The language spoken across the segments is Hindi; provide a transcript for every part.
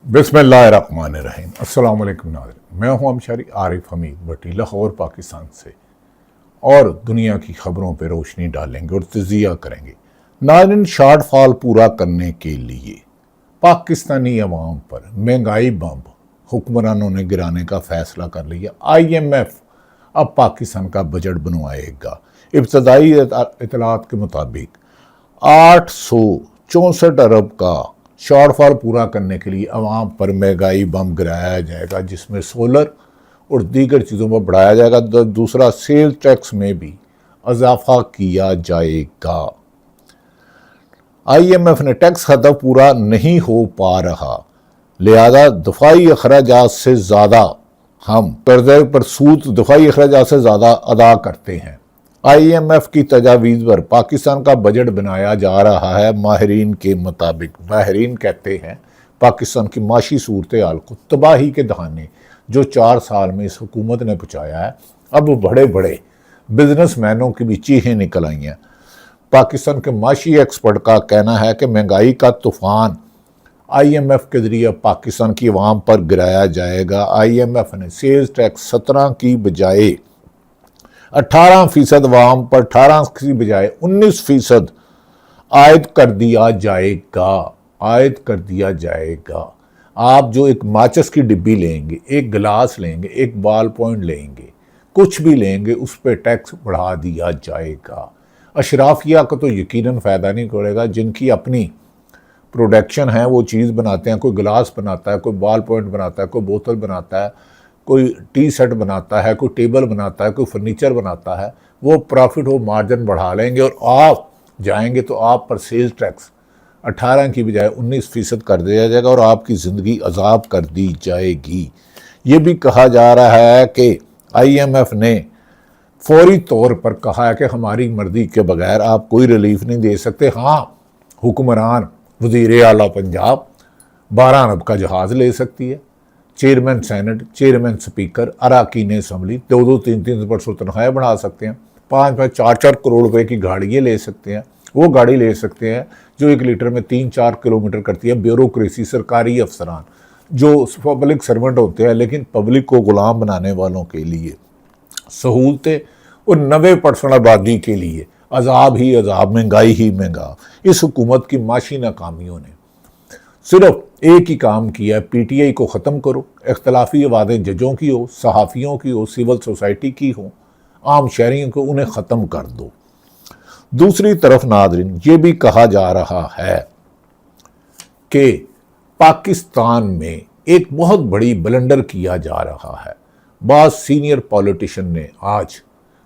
बिस्मिल्लाहिर्रहमानिर्रहीम। अस्सलाम वालेकुम नाज़रीन, मैं हूं अमशारी आरिफ हमीद भट्टी, लाहौर पाकिस्तान से, और दुनिया की खबरों पर रोशनी डालेंगे और तजिया करेंगे। नाज़रीन, शॉर्टफॉल पूरा करने के लिए पाकिस्तानी अवाम पर महंगाई बम हुक्मरानों ने गिराने का फैसला कर लिया। IMF अब पाकिस्तान का बजट बनवाएगा। इब्तदाई इतलात के मुताबिक 864 अरब का शॉर्टफॉल पूरा करने के लिए अवाम पर महंगाई बम गिराया जाएगा, जिसमें सोलर और दीगर चीज़ों पर बढ़ाया जाएगा। दूसरा, सेल टैक्स में भी इजाफा किया जाएगा। IMF ने टैक्स खाता पूरा नहीं हो पा रहा, लिहाजा दफाई अखराजात से ज़्यादा हम कर्जे पर सूद दफाई अखराजात से ज़्यादा अदा करते हैं। IMF की तजावीज़ पर पाकिस्तान का बजट बनाया जा रहा है। माहिरीन के मुताबिक, माहिरीन कहते हैं पाकिस्तान की माशी सूरत हाल को तबाही के दहाने जो 4 साल में इस हुकूमत ने पहुँचाया है, अब बड़े बड़े बिजनेसमैनों की भी चीखें निकल आई हैं। पाकिस्तान के माशी एक्सपर्ट का कहना है कि महंगाई का तूफान IMF के जरिए पाकिस्तान की आवाम पर गिराया जाएगा। IMF ने सेल्स टैक्स 17 की बजाय 18% आवाम पर 18 की बजाय 19% आयद कर दिया जाएगा। आयद कर दिया जाएगा। आप जो एक माचिस की डिब्बी लेंगे, एक गिलास लेंगे, एक बॉल पॉइंट लेंगे, कुछ भी लेंगे, उस पर टैक्स बढ़ा दिया जाएगा। अशराफिया को तो यकीनन फ़ायदा नहीं करेगा, जिनकी अपनी प्रोडक्शन है, वो चीज़ बनाते हैं। कोई गिलास बनाता है, कोई बॉल पॉइंट बनाता है, कोई बोतल बनाता है, कोई टी सेट बनाता है, कोई टेबल बनाता है, कोई फर्नीचर बनाता है। वो प्रॉफिट हो मार्जिन बढ़ा लेंगे और आप जाएंगे तो आप पर सेल्स टैक्स 18 की बजाय 19% कर दिया जाएगा और आपकी ज़िंदगी अजाब कर दी जाएगी। ये भी कहा जा रहा है कि IMF ने फौरी तौर पर कहा है कि हमारी मर्जी के बगैर आप कोई रिलीफ नहीं दे सकते। हाँ, हुक्मरान वज़ीर आला पंजाब 12 अरब का जहाज़ ले सकती है। चेयरमैन सेनेट, चेयरमैन स्पीकर, अरकान असम्बली 2-2, 3-3% तनख्वाहें बढ़ा सकते हैं। 5-5, 4-4 करोड़ रुपए की गाड़ियाँ ले सकते हैं। वो गाड़ी ले सकते हैं जो 1 लीटर में 3-4 किलोमीटर करती है। ब्यूरोक्रेसी, सरकारी अफसरान जो पब्लिक सर्वेंट होते हैं लेकिन पब्लिक को गुलाम बनाने वालों के लिए सहूलतें, और 90% आबादी के लिए अजाब ही अजाब, महंगाई ही महंगा। इस हुकूमत की माशी नाकामियों ने सिर्फ एक ही काम किया है, PTI को ख़त्म करो। इख्तलाफी आवाज़ें जजों की हो, सहाफ़ियों की हो, सिविल सोसाइटी की हो, आम शहरियों को, उन्हें ख़त्म कर दो। दूसरी तरफ नाज़रीन, ये भी कहा जा रहा है कि पाकिस्तान में एक बहुत बड़ी ब्लंडर किया जा रहा है। बाज़ सीनियर पॉलिटिशियन ने आज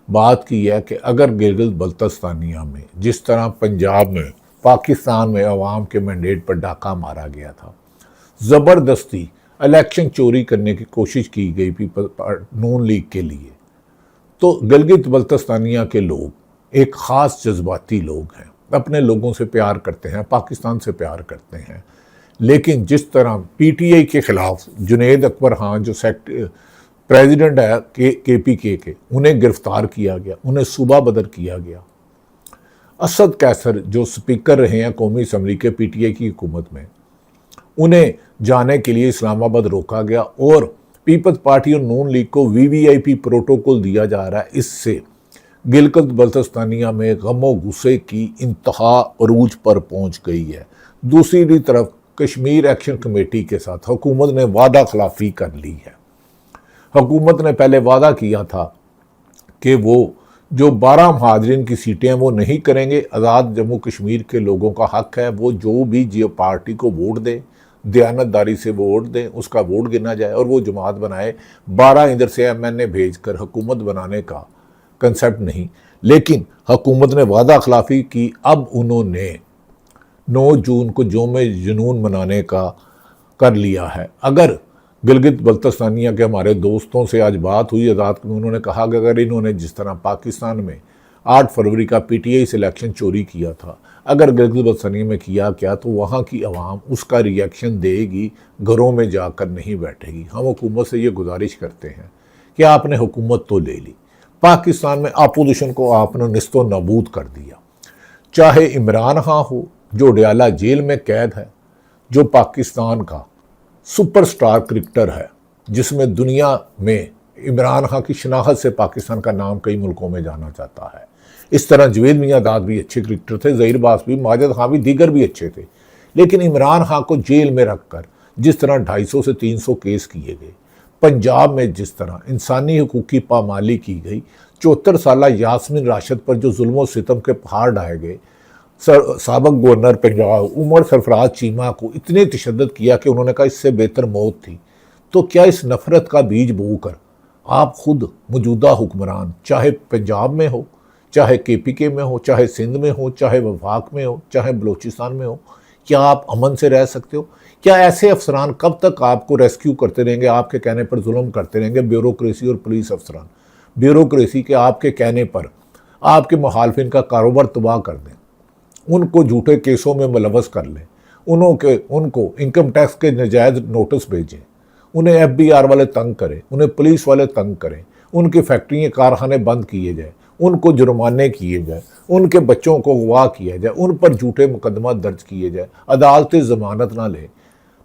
बात की है कि अगर गिलगित बल्तिस्तानिया में जिस तरह पंजाब में पाकिस्तान में अवाम के मैंडेट पर डाका मारा गया था, ज़बरदस्ती इलेक्शन चोरी करने की कोशिश की गई नून लीग के लिए, तो गिलगित बल्तिस्तानिया के लोग एक ख़ास जज्बाती लोग हैं, अपने लोगों से प्यार करते हैं, पाकिस्तान से प्यार करते हैं। लेकिन जिस तरह PTI के ख़िलाफ़ जुनैद अकबर खान जो प्रेसिडेंट है KPK के, उन्हें गिरफ्तार किया गया, उन्हें सूबा बदर किया गया। असद कैसर जो स्पीकर रहे हैं कौमी असम्बली के PTI की हुकूमत में, उन्हें जाने के लिए इस्लामाबाद रोका गया और पीपल्स पार्टी और नून लीग को VVIP प्रोटोकॉल दिया जा रहा है। इससे गिलगित बल्तिस्तानिया में गमो गुस्से की इंतहा अरूज पर पहुंच गई है। दूसरी तरफ कश्मीर एक्शन कमेटी के साथ हुकूमत ने वादा खिलाफी कर ली है। हुकूमत ने पहले वादा किया था कि वो जो 12 महाजरीन की सीटें हैं वो नहीं करेंगे। आज़ाद जम्मू कश्मीर के लोगों का हक है, वो जो भी जियो पार्टी को वोट दे, दयानतदारी से वोट दें, उसका वोट गिना जाए और वो जमात बनाए। 12 इधर से MNA भेजकर हुकूमत बनाने का कंसेप्ट नहीं। लेकिन हुकूमत ने वादा खिलाफी की। अब उन्होंने 9 जून को जोम जुनून मनाने का कर लिया है। अगर गिलगित बल्तिस्तानिया के हमारे दोस्तों से आज बात हुई आज़ाद में, उन्होंने कहा कि अगर इन्होंने जिस तरह पाकिस्तान में 8 फरवरी का PTI से इलेक्शन चोरी किया था, अगर गिलगित बल्तिस्तानिया में किया क्या, तो वहाँ की आवाम उसका रिएक्शन देगी, घरों में जाकर नहीं बैठेगी। हम हुकूमत से ये गुजारिश करते हैं कि आपने हुकूमत तो ले ली, पाकिस्तान में अपोजिशन को आपने निस्तो नाबूद कर दिया। चाहे इमरान खान हो जो डयाला जेल में कैद है, जो पाकिस्तान का सुपरस्टार क्रिकेटर है, जिसमें दुनिया में इमरान खान की शनाख्त से पाकिस्तान का नाम कई मुल्कों में जाना जाता है। इस तरह जवेद मियांदाद भी अच्छे क्रिकेटर थे, ज़हीर बास भी, माजिद खान भी, दीगर भी अच्छे थे। लेकिन इमरान खान को जेल में रखकर जिस तरह 250 से 300 केस किए गए, पंजाब में जिस तरह इंसानी हकूक़ की पामाली की गई, 74 साल यास्मीन राशिद पर जो जुल्म सितम के पहाड़ ढाए गए, साबक गवर्नर पंजाब उमर सरफराज चीमा को इतने तशद्दुद किया कि उन्होंने कहा इससे बेहतर मौत थी। तो क्या इस नफ़रत का बीज बोकर आप खुद मौजूदा हुक्मरान, चाहे पंजाब में हो, चाहे KPK में हो, चाहे सिंध में हो, चाहे वफाक में हो, चाहे बलूचिस्तान में हो, क्या आप अमन से रह सकते हो? क्या ऐसे अफसरान कब तक आपको रेस्क्यू करते रहेंगे, आपके कहने पर जुल्म करते रहेंगे? ब्यूरोक्रेसी और पुलिस अफसरान, ब्यूरोक्रेसी के आपके कहने पर आपके मुखालफिन का कारोबार तबाह कर दें, उनको झूठे केसों में मुलवस कर लें, उनको इनकम टैक्स के नजायज़ नोटिस भेजें, उन्हें FBI वाले तंग करें, उन्हें पुलिस वाले तंग करें, उनकी फैक्ट्रियाँ कारखाने बंद किए जाए, उनको जुर्माने किए जाए, उनके बच्चों को अगवा किया जाए, उन पर झूठे मुकदमा दर्ज किए जाए, अदालतें ज़मानत ना लें।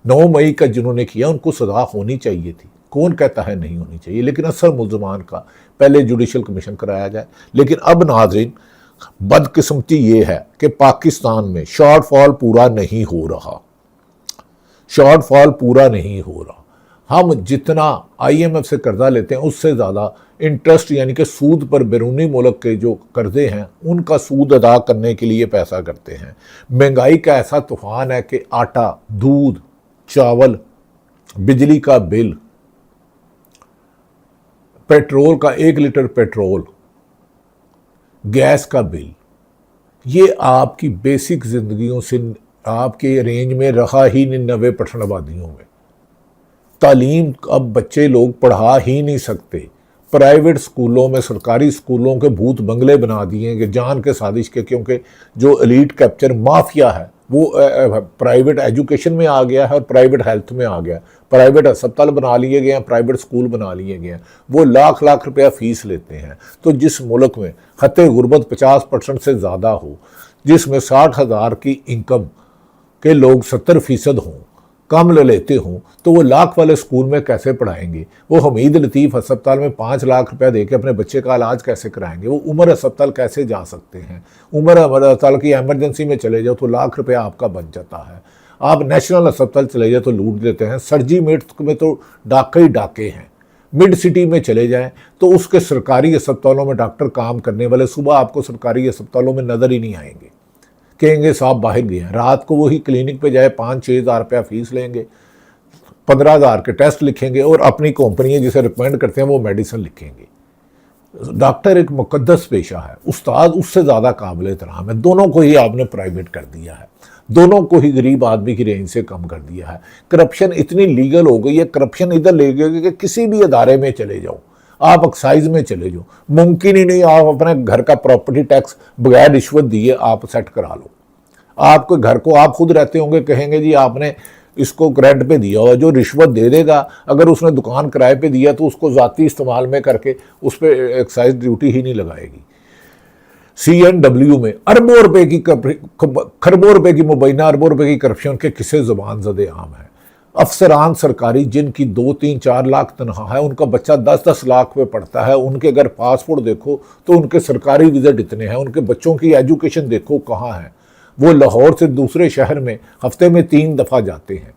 9 मई का जिन्होंने किया उनको सज़ा होनी चाहिए थी, कौन कहता है नहीं होनी चाहिए, लेकिन असल मुल्ज़मान का पहले जुडिशल कमीशन कराया जाए। लेकिन अब नाज़रीन, बदकिस्मती ये है कि पाकिस्तान में शॉर्टफॉल पूरा नहीं हो रहा, शॉर्टफॉल पूरा नहीं हो रहा। हम जितना IMF से कर्जा लेते हैं उससे ज़्यादा इंटरेस्ट यानी कि सूद पर बैरूनी मुल्क के जो कर्जे हैं उनका सूद अदा करने के लिए पैसा करते हैं। महंगाई का ऐसा तूफान है कि आटा, दूध, चावल, बिजली का बिल, पेट्रोल का 1 लीटर पेट्रोल, गैस का बिल, ये आपकी बेसिक ज़िंदगियों से आपके रेंज में रहा ही नहीं। 90% आबादियों में तालीम अब बच्चे लोग पढ़ा ही नहीं सकते। प्राइवेट स्कूलों में, सरकारी स्कूलों के भूत बंगले बना दिए कि जान के साजिश के, क्योंकि जो एलीट कैप्चर माफिया है वो प्राइवेट एजुकेशन में आ गया है और प्राइवेट हेल्थ में आ गया। प्राइवेट अस्पताल बना लिए गए हैं, प्राइवेट स्कूल बना लिए गए हैं, वो लाख लाख रुपया फ़ीस लेते हैं। तो जिस मुल्क में खत्ते गुर्बत 50% से ज़्यादा हो, जिसमें 60,000 की इनकम के लोग 70% हों, कम लेते हों, तो वो लाख वाले स्कूल में कैसे पढ़ाएंगे? वो हमीद लतीफ़ अस्पताल में 5 लाख रुपया दे के अपने बच्चे का इलाज कैसे कराएंगे? वो उमर अस्पताल कैसे जा सकते हैं? उमर अस्पताल की एमरजेंसी में चले जाओ तो लाख रुपया आपका बच जाता है। आप नेशनल अस्पताल चले जाओ तो लूट देते हैं। सर्जी मेट में तो डाके ही डाके हैं। मिड सिटी में चले जाएं तो उसके सरकारी अस्पतालों में डॉक्टर काम करने वाले सुबह आपको सरकारी अस्पतालों में नज़र ही नहीं आएंगे, कहेंगे साहब बाहर गए हैं। रात को वही क्लिनिक पे जाए 5-6 हज़ार रुपया फीस लेंगे, 15,000 के टेस्ट लिखेंगे और अपनी कंपनी जिसे रिकमेंड करते हैं वो मेडिसिन लिखेंगे। डॉक्टर एक मुकद्दस पेशा है, उस्ताद उससे ज़्यादा काबिल एहतराम है। दोनों को ही आपने प्राइवेट कर दिया है, दोनों को ही गरीब आदमी की रेंज से कम कर दिया है। करप्शन इतनी लीगल हो गई है, करप्शन इधर ले गई कि किसी भी अदारे में चले जाओ, आप एक्साइज में चले जाओ, मुमकिन ही नहीं आप अपने घर का प्रॉपर्टी टैक्स बगैर रिश्वत दिए आप सेट करा लो। आपके घर को आप खुद रहते होंगे, कहेंगे जी आपने इसको रेंट पे दिया हुआ, जो रिश्वत दे देगा अगर उसने दुकान किराए पे दिया तो उसको ज़ाती इस्तेमाल में करके उस पर एक्साइज ड्यूटी ही नहीं लगाएगी। CNW में अरबों रुपए की खरबों रुपए की मुबैना अरबों रुपए की करप्शन के किस्से ज़ुबान ज़दे आम है। अफसरान सरकारी जिनकी 2-3-4 लाख तनख्वाह है, उनका बच्चा 10-10 लाख पे पढ़ता है, उनके अगर पासपोर्ट देखो तो उनके सरकारी विजिट इतने हैं, उनके बच्चों की एजुकेशन देखो कहाँ है। वो लाहौर से दूसरे शहर में हफ्ते में 3 दफ़ा जाते हैं।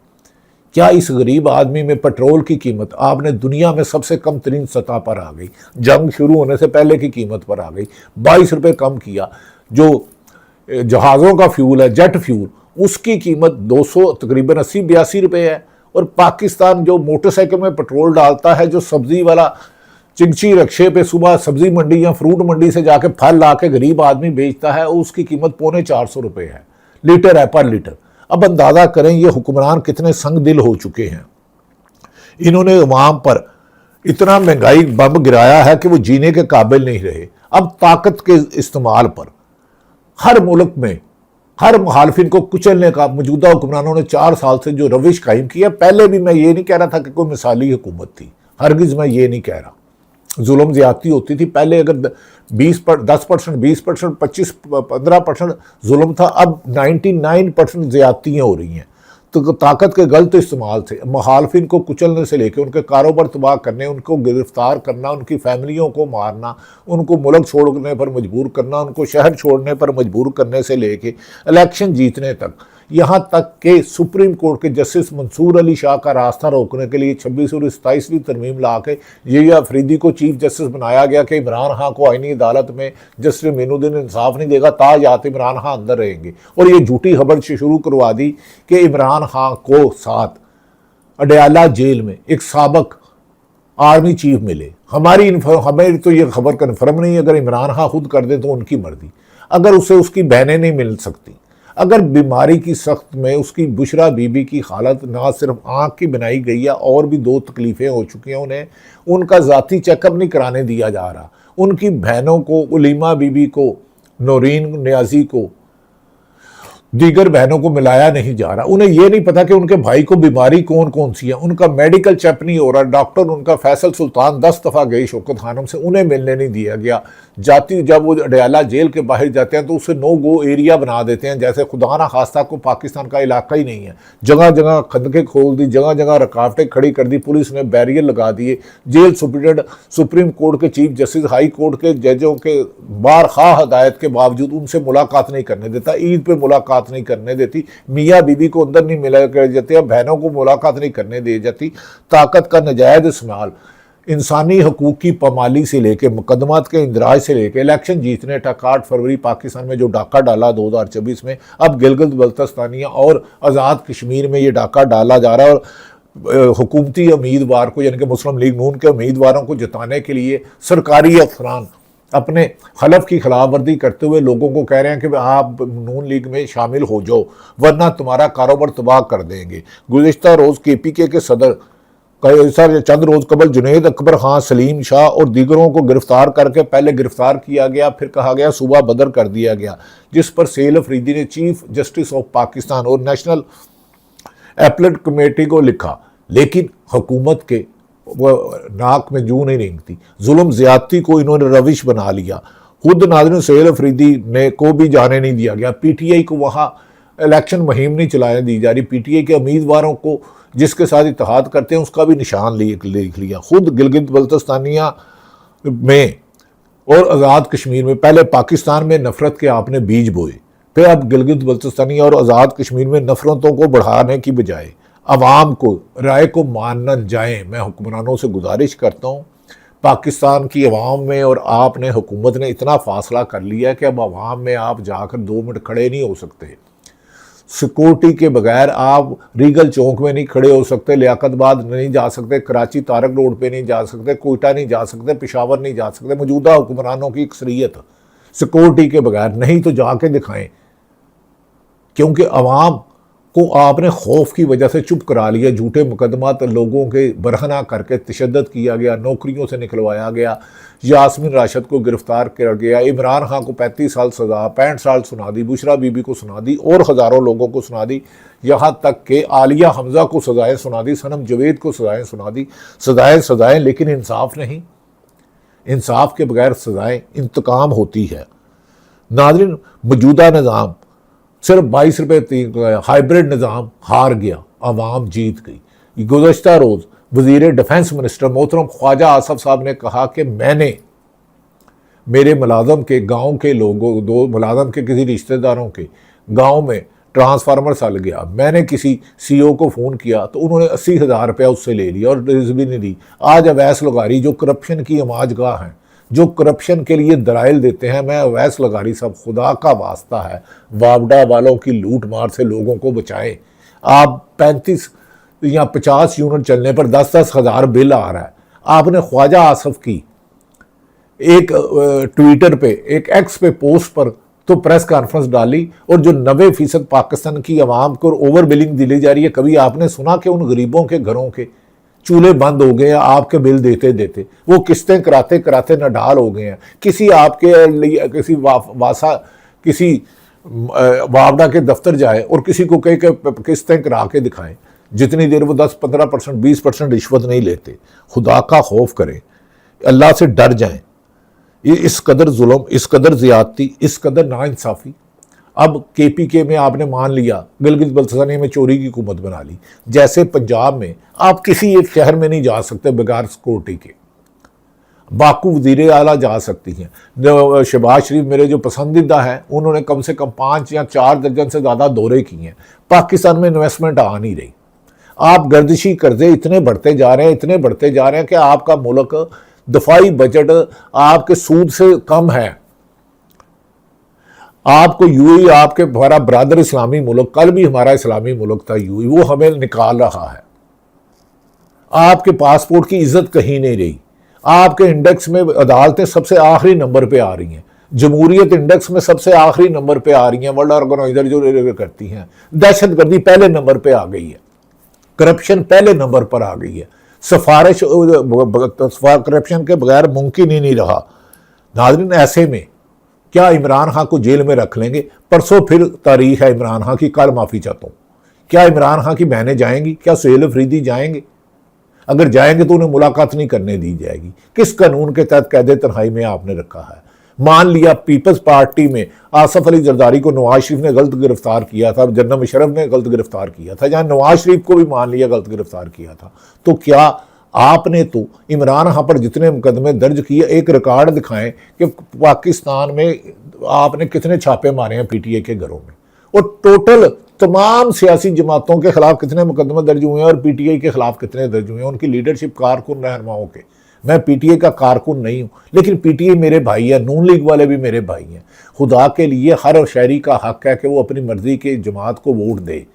क्या इस गरीब आदमी में पेट्रोल की कीमत आपने दुनिया में सबसे कम तरीन सतह पर आ गई, जंग शुरू होने से पहले की कीमत पर आ गई, 22 रुपये कम किया। जो जहाज़ों का फ्यूल है, जेट फ्यूल, उसकी कीमत 200 तकरीबन 80-82 रुपये है। और पाकिस्तान जो मोटरसाइकिल में पेट्रोल डालता है, जो सब्ज़ी वाला चिंची रक्शे पे सुबह सब्ज़ी मंडी या फ्रूट मंडी से जाके फल ला के गरीब आदमी बेचता है, उसकी कीमत 450 रुपये है, लीटर है पर लीटर। अब अंदाज़ा करें ये हुक्मरान कितने संग दिल हो चुके हैं। इन्होंने अवाम पर इतना महंगाई बम गिराया है कि वो जीने के काबिल नहीं रहे। अब ताकत के इस्तेमाल पर हर मुल्क में हर मुखालफिन को कुचलने का मौजूदा हुक्मरानों ने 4 साल से जो रविश कायम किया। पहले भी मैं ये नहीं कह रहा था कि कोई मिसाली हुकूमत थी, हरगिज़ मैं ये नहीं कह रहा। जुल्म ज़्यादती होती थी पहले, अगर 10%, 20%, 25-15% जुल्म था, अब 99% ज़्यादतियाँ हो रही हैं। तो ताकत के गलत इस्तेमाल से मुखालफिन को कुचलने से लेकर उनके कारोबार तबाह करने, उनको गिरफ्तार करना, उनकी फैमिलियों को मारना, उनको मुल्क छोड़ने पर मजबूर करना, उनको शहर छोड़ने पर मजबूर करने से लेकर इलेक्शन जीतने तक, यहाँ तक कि सुप्रीम कोर्ट के जस्टिस मंसूर अली शाह का रास्ता रोकने के लिए 26 और 27वीं तरमीम ला के ये अफरीदी को चीफ जस्टिस बनाया गया कि इमरान खान को आईनी अदालत में जस्टिस मीनुद्दीन इंसाफ नहीं देगा, ताजात इमरान खान अंदर रहेंगे। और ये झूठी खबर शुरू करवा दी कि इमरान खान को साथ अडयाला जेल में एक साबक आर्मी चीफ मिले। हमें तो ये खबर कन्फर्म नहीं, अगर इमरान खान खुद कर दे तो उनकी मर्जी, अगर उसे उसकी बहनें नहीं मिल सकती, अगर बीमारी की सख्त में उसकी बुशरा बीबी की हालत ना सिर्फ आँख की बनाई गई है और भी 2 तकलीफ़ें हो चुकी हैं, उन्हें उनका ज़ाती चेकअप नहीं कराने दिया जा रहा, उनकी बहनों को, उलीमा बीबी को, नौरीन न्याजी को, दीगर बहनों को मिलाया नहीं जा रहा। उन्हें यह नहीं पता कि उनके भाई को बीमारी कौन कौन सी है, उनका मेडिकल चेक नहीं हो रहा। डॉक्टर उनका फैसल सुल्तान 10 दफ़ा गई शौकत खानम से, उन्हें मिलने नहीं दिया गया। जाती जब वो अडयाला जेल के बाहर जाते हैं तो उसे नो गो एरिया बना देते हैं, जैसे खुदा ना खास्ता को पाकिस्तान का इलाका ही नहीं है। जगह जगह खंदकें खोल दी, जगह जगह रुकावटें खड़ी कर दी, पुलिस ने बैरियर लगा दिए। जेल सुप्रिटेंडेंट, सुप्रीम कोर्ट के चीफ जस्टिस, हाई कोर्ट के जजों के बार खा हदायत के बावजूद उनसे मुलाकात नहीं करने देता, ईद पर मुलाकात नहीं करने देती, मियाँ बीबी को अंदर नहीं मिला कर जाते, बहनों को मुलाकात नहीं करने दी जाती। ताकत का नजायज इस्तेमाल, इंसानी हकूक की पामाली से लेके, मुकदमात के इंदराज से लेके इलेक्शन जीतने तक 8 फरवरी पाकिस्तान में जो डाका डाला 2024 में, अब गिलगित बल्तिस्तानिया और आज़ाद कश्मीर में ये डाका डाला जा रहा है। और हुकूमती उम्मीदवार को, यानी कि मुस्लिम लीग नून के उम्मीदवारों को जिताने के लिए सरकारी अफसरान अपने हलफ की खिलाफ वर्जी करते हुए लोगों को कह रहे हैं कि आप नून लीग में शामिल हो जाओ वरना तुम्हारा कारोबार तबाह कर देंगे। गुज़िश्ता रोज़ KPK के सदर चंद रोज़ कबल जुनैद अकबर खान, सलीम शाह और दीगरों को गिरफ्तार करके पहले गिरफ्तार किया गया, फिर कहा गया सूबा बदर कर दिया गया, जिस पर सैल अफरीदी ने चीफ जस्टिस ऑफ पाकिस्तान और नेशनल एपलेट कमेटी को लिखा, लेकिन हुकूमत के नाक में जूं नहीं रेंगती। जुल्म ज्यादती को इन्होंने रविश बना लिया। खुद नाज़रीन सैल अफरीदी ने को भी जाने नहीं दिया गया। PTI को वहाँ इलेक्शन मुहिम नहीं चलाने दी जा रही। PTI के उम्मीदवारों को जिसके साथ इत्तेहाद करते हैं उसका भी निशान लिख लिया। खुद गिलगित बल्तिस्तानिया में और आज़ाद कश्मीर में पहले पाकिस्तान में नफरत के आपने बीज बोए, फिर अब गिलगित बल्तिस्तानिया और आज़ाद कश्मीर में नफरतों को बढ़ाने की बजाय अवाम को राय को मानना जाएं। मैं हुक्मरानों से गुजारिश करता हूँ, पाकिस्तान की अवाम में और आपने, हुकूमत ने इतना फासला कर लिया है कि अब अवाम में आप जाकर 2 मिनट खड़े नहीं हो सकते। सिक्योरिटी के बगैर आप रीगल चौक में नहीं खड़े हो सकते, लियाकतबाद नहीं जा सकते, कराची तारक रोड पे नहीं जा सकते, कोयटा नहीं जा सकते, पेशावर नहीं जा सकते। मौजूदा हुक्मरानों की अक्सरियत सिक्योरिटी के बगैर, नहीं तो जाके दिखाएं, क्योंकि अवाम को आपने खौफ की वजह से चुप करा लिया। झूठे मुकदमात लोगों के बरहना करके तशद्दुद किया गया, नौकरियों से निकलवाया गया, यास्मीन राशिद को गिरफ्तार किया गया, इमरान खान को 35 साल सज़ा, 65 साल सुना दी, बुशरा बीबी को सुना दी और हज़ारों लोगों को सुना दी, यहाँ तक कि आलिया हमज़ा को सज़ाएँ सुना दी, सनम जवेद को सज़ाएँ सुना दी। सज़ाएँ, लेकिन इंसाफ नहीं। इंसाफ के बगैर सज़ाएँ इंतकाम होती है। नाज़रीन, मौजूदा निज़ाम सिर्फ 22 रुपये हाइब्रिड निज़ाम हार गया, आवाम जीत गई। गुज़श्ता रोज़ वज़ीर डिफेंस मिनिस्टर मोहतरम ख्वाजा आसफ साहब ने कहा कि मैंने मेरे मुलाजम के गांव के लोगों, 2 मुलाजम के किसी रिश्तेदारों के गांव में ट्रांसफार्मर सल गया, मैंने किसी CEO को फ़ोन किया तो उन्होंने 80,000 रुपया उससे ले लिया और रिज़ भी नहीं दी। आज अवैस लगारी जो करप्शन की अमाजगाह हैं, जो करप्शन के लिए दलाइल देते हैं, मैं अवैस लगारी साहब, खुदा का वास्ता है, वावडा वालों की लूट मार से लोगों को बचाएं। आप 35 या 50 यूनिट चलने पर 10-10 हज़ार बिल आ रहा है। आपने ख्वाजा आसफ की एक ट्विटर पे, एक X पे पोस्ट पर तो प्रेस कॉन्फ्रेंस डाली और जो 90% पाकिस्तान की आवाम को ओवर बिलिंग दिली जा रही है, कभी आपने सुना कि उन गरीबों के घरों के चूल्हे बंद हो गए हैं आपके बिल देते देते, वो किस्तें कराते कराते नडाल हो गए हैं। किसी आपके लिए किसी किसी वावडा के दफ्तर जाए और किसी को कहे कि किस्तें करा के दिखाएं, जितनी देर वो 10-15%, 20% रिश्वत नहीं लेते। खुदा का खौफ करें, अल्लाह से डर जाएं। इस कदर जुल्म, इस कदर ज़्यादती, इस कदर नाइंसाफ़ी अब KPK में आपने मान लिया, गिलगित बल्तिस्तान में चोरी की हुकूमत बना ली। जैसे पंजाब में आप किसी एक शहर में नहीं जा सकते बगैर सिक्योरिटी के, बाकू वज़ीर आला जा सकती हैं। शहबाज शरीफ मेरे जो पसंदीदा हैं, उन्होंने कम से कम 5 या 4 दर्जन से ज़्यादा दौरे किए हैं। पाकिस्तान में इन्वेस्टमेंट आ नहीं रही। आप गर्दिशी कर्जे इतने बढ़ते जा रहे हैं, इतने बढ़ते जा रहे हैं कि आपका मुल्क दफाई बजट आपके सूद से कम है। आपको यूएई, आपके हमारा ब्रादर इस्लामी मुल्क, कल भी हमारा इस्लामी मुल्क था यूएई, वो हमें निकाल रहा है। आपके पासपोर्ट की इज्जत कहीं नहीं रही। आपके इंडेक्स में अदालतें सबसे आखिरी नंबर पे आ रही हैं। जमहूरियत इंडेक्स में सबसे आखिरी नंबर पे आ रही हैं। वर्ल्ड ऑर्गेनाइजर जो करती हैं, दहशतगर्दी पहले नंबर पे आ गई है, करप्शन पहले नंबर पर आ गई है। सिफारिश करप्शन के बगैर मुमकिन ही नहीं रहा। नाज़रीन, ऐसे में क्या इमरान खान को जेल में रख लेंगे? परसों फिर तारीख है इमरान खान की, कल माफ़ी चाहता हूँ। क्या इमरान खान की बहनें जाएंगी? क्या सुहेल अफरीदी जाएंगे? अगर जाएंगे तो उन्हें मुलाकात नहीं करने दी जाएगी। किस कानून के तहत कैद तन्हाई में आपने रखा है? मान लिया पीपल्स पार्टी में आसफ अली जरदारी को नवाज शरीफ ने गलत गिरफ्तार किया था, जनरल मुशर्रफ ने गलत गिरफ्तार किया था, जहां नवाज शरीफ को भी मान लिया गलत गिरफ्तार किया था, तो क्या आपने तो इमरान खान पर जितने मुकदमे दर्ज किए, एक रिकॉर्ड दिखाएं कि पाकिस्तान में आपने कितने छापे मारे हैं PTI के घरों में, और टोटल तमाम सियासी जमातों के खिलाफ कितने मुकदमे दर्ज हुए हैं और PTI के खिलाफ कितने दर्ज हुए हैं, उनकी लीडरशिप कारकुन रहनुमाओं के। मैं PTI का कारकुन नहीं हूँ, लेकिन PTI मेरे भाई है, नून लीग वाले भी मेरे भाई हैं। खुदा के लिए हर शहरी का हक है कि वो अपनी मर्जी के जमात को वोट दे।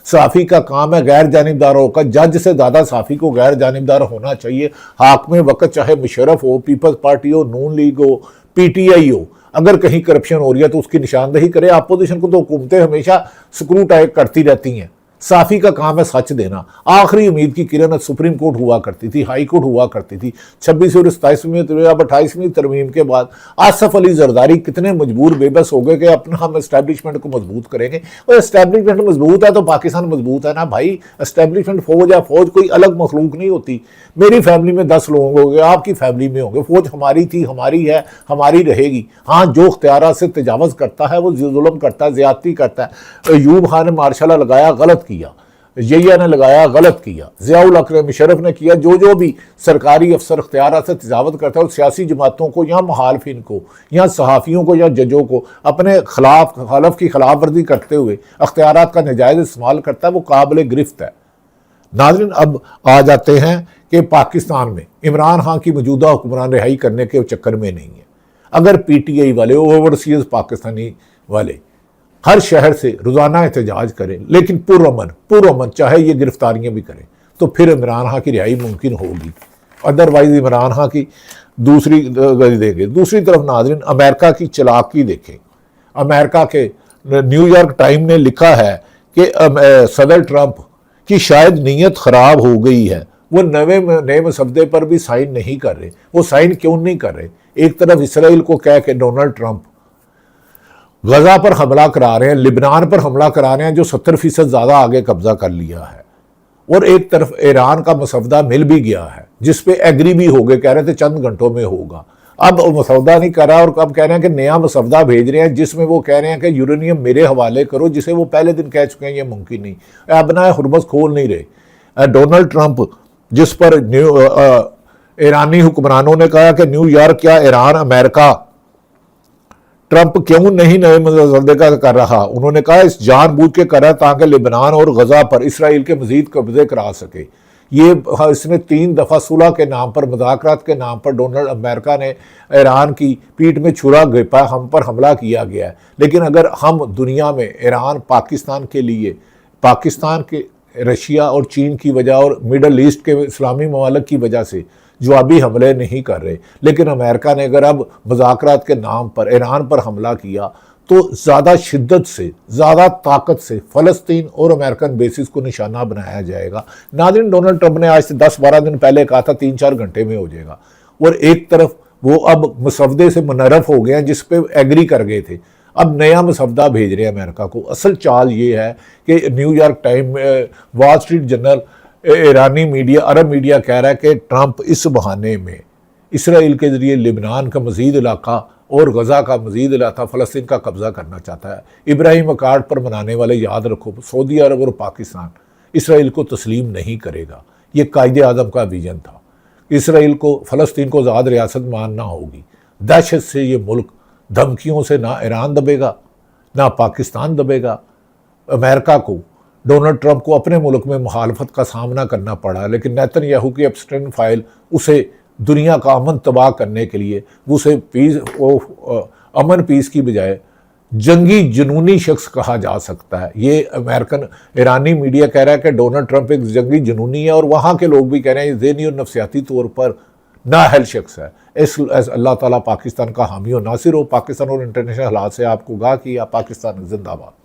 साफ़ी का काम है गैर जानिबदारों का, जज से ज़्यादा साफ़ी को गैर जानिबदार होना चाहिए। हाकिम वक्त चाहे मुशर्रफ हो, पीपल्स पार्टी हो, नून लीग हो, PTI हो, अगर कहीं करप्शन हो रही है तो उसकी निशानदेही करे। अपोजिशन को तो हुकूमतें हमेशा स्क्रूटाइज करती रहती हैं। साफ़ी का काम है सच देना। आखिरी उम्मीद की किरण सुप्रीम कोर्ट हुआ करती थी, हाई कोर्ट हुआ करती थी। 26वीं और 27वीं अब 28वीं तरमीम के बाद आसफ अली जरदारी कितने मजबूर बेबस हो गए कि अपना हम एस्टैब्लिशमेंट को मजबूत करेंगे। और एस्टैब्लिशमेंट मजबूत है तो पाकिस्तान मजबूत है ना भाई। एस्टैब्लिशमेंट फौज है, फौज कोई अलग मखलूक नहीं होती। मेरी फैमिली में 10 लोग होंगे, आपकी फैमिली में होंगे। फौज हमारी थी, हमारी है, हमारी रहेगी। हाँ, जो इख्तियार से तजावज़ करता है वो जुल्म करता है, ज़्यादती करता है। अयूब खान ने मार्शल लगाया, गलत किया। यहिया ने लगाया, गलत किया। ज़ियाउल हक मुशर्रफ ने किया। जो भी सरकारी अफसर इख्तियार से तजावत करता है, और सियासी जमातों को या मुखालफिन को या सहाफ़ियों को या जजों को अपने खिलाफ हलफ की खिलाफ वर्जी करते हुए अख्तियारात का नाजायज़ इस्तेमाल करता है, वो काबिल गिरफ्त है। नाज़रीन, अब आ जाते हैं कि पाकिस्तान में इमरान खान की मौजूदा हुक्मरान रिहाई करने के चक्कर में नहीं है। अगर PTI वाले, ओवरसीज पाकिस्तानी वाले हर शहर से रोज़ाना एहतजाज करें, लेकिन पुरअमन चाहे ये गिरफ्तारियां भी करें, तो फिर इमरान खान की रिहाई मुमकिन होगी। अदरवाइज इमरान खान की दूसरी देखें। दूसरी तरफ नाज़रीन, अमेरिका की चालाकी देखें। अमेरिका के न्यूयॉर्क टाइम ने लिखा है कि सदर ट्रंप की शायद नीयत ख़राब हो गई है, वो नए मसवदे पर भी साइन नहीं कर रहे। वो साइन क्यों नहीं कर रहे? एक तरफ इसराइल को कह के डोनाल्ड ट्रंप गजा पर हमला करा रहे हैं, लिबनान पर हमला करा रहे हैं, जो 70% ज़्यादा आगे कब्जा कर लिया है, और एक तरफ ईरान का मसवदा मिल भी गया है, जिसपे एग्री भी हो गए, कह रहे थे चंद घंटों में होगा। अब मसवदा नहीं कर रहा, और अब कह रहे हैं कि नया मसवदा भेज रहे हैं, जिसमें वो कह रहे हैं कि यूरेनियम मेरे हवाले करो, जिसे वो पहले दिन कह चुके हैं ये मुमकिन नहीं। अपना हुर्मस खोल नहीं रहे। डोनाल्ड ट्रंप, जिस पर ईरानी हुक्मरानों ने कहा कि न्यूयॉर्क या ईरान अमेरिका, ट्रंप क्यों नहीं नए मसवदे का कर रहा? उन्होंने कहा इस जानबूझ के कर रहा है ताकि लिबनान और गजा पर इसराइल के मजीद कब्जे करा सके। ये इसने 3 दफ़ा सुलह के नाम पर, मुज़ाकरात के नाम पर डोनाल्ड अमेरिका ने ईरान की पीठ में छुरा घिपा, हम पर हमला किया गया है। लेकिन अगर हम दुनिया में ईरान पाकिस्तान के लिए, पाकिस्तान के रशिया और चीन की वजह और मिडल ईस्ट के इस्लामी ममालिक की वजह से जवाबी हमले नहीं कर रहे, लेकिन अमेरिका ने अगर अब मुज़ाकरात के नाम पर ईरान पर हमला किया तो ज़्यादा शिद्दत से, ज़्यादा ताकत से फ़लस्तीन और अमेरिकन बेसिस को निशाना बनाया जाएगा। नाज़रीन, डोनाल्ड ट्रंप ने आज से 10-12 दिन पहले कहा था 3-4 घंटे में हो जाएगा, और एक तरफ वो अब मसवदे से मुनरफ हो गए हैं जिस पे एग्री कर गए थे, अब नया मसवदा भेज रहे हैं अमेरिका को। असल चाल ये है कि New York time, Wall Street Journal, ईरानी मीडिया, अरब मीडिया कह रहा है कि ट्रंप इस बहाने में इसराइल के ज़रिए लिबनान का मज़ीद इलाका और गज़ा का मज़ीद इलाका फ़लस्तीन का कब्ज़ा करना चाहता है। इब्राहिम अकार्ड पर मनाने वाले याद रखो, सऊदी अरब और पाकिस्तान इसराइल को तस्लीम नहीं करेगा। ये कायदे आज़म का विजन था। इसराइल को फ़लस्तीन को आज़ाद रियासत मानना होगी। दहशत से ये मुल्क, धमकियों से ना ईरान दबेगा ना पाकिस्तान दबेगा। अमेरिका को, डोनाल्ड ट्रंप को अपने मुल्क में मुखालफत का सामना करना पड़ा, लेकिन नेतन्याहू की एब्स्टेन फाइल उसे दुनिया का अमन तबाह करने के लिए, उसे अमन पीस की बजाय जंगी जुनूनी शख्स कहा जा सकता है। ये अमेरिकन ईरानी मीडिया कह रहा है कि डोनाल्ड ट्रंप एक जंगी जुनूनी है, और वहाँ के लोग भी कह रहे हैं ज़हनी और नफसियाती तौर पर नाअहल शख्स है। अल्लाह ताला पाकिस्तान का हामी और नासिर हो। पाकिस्तान और इंटरनेशनल हालात से आपको आगाह किया। पाकिस्तान जिंदाबाद।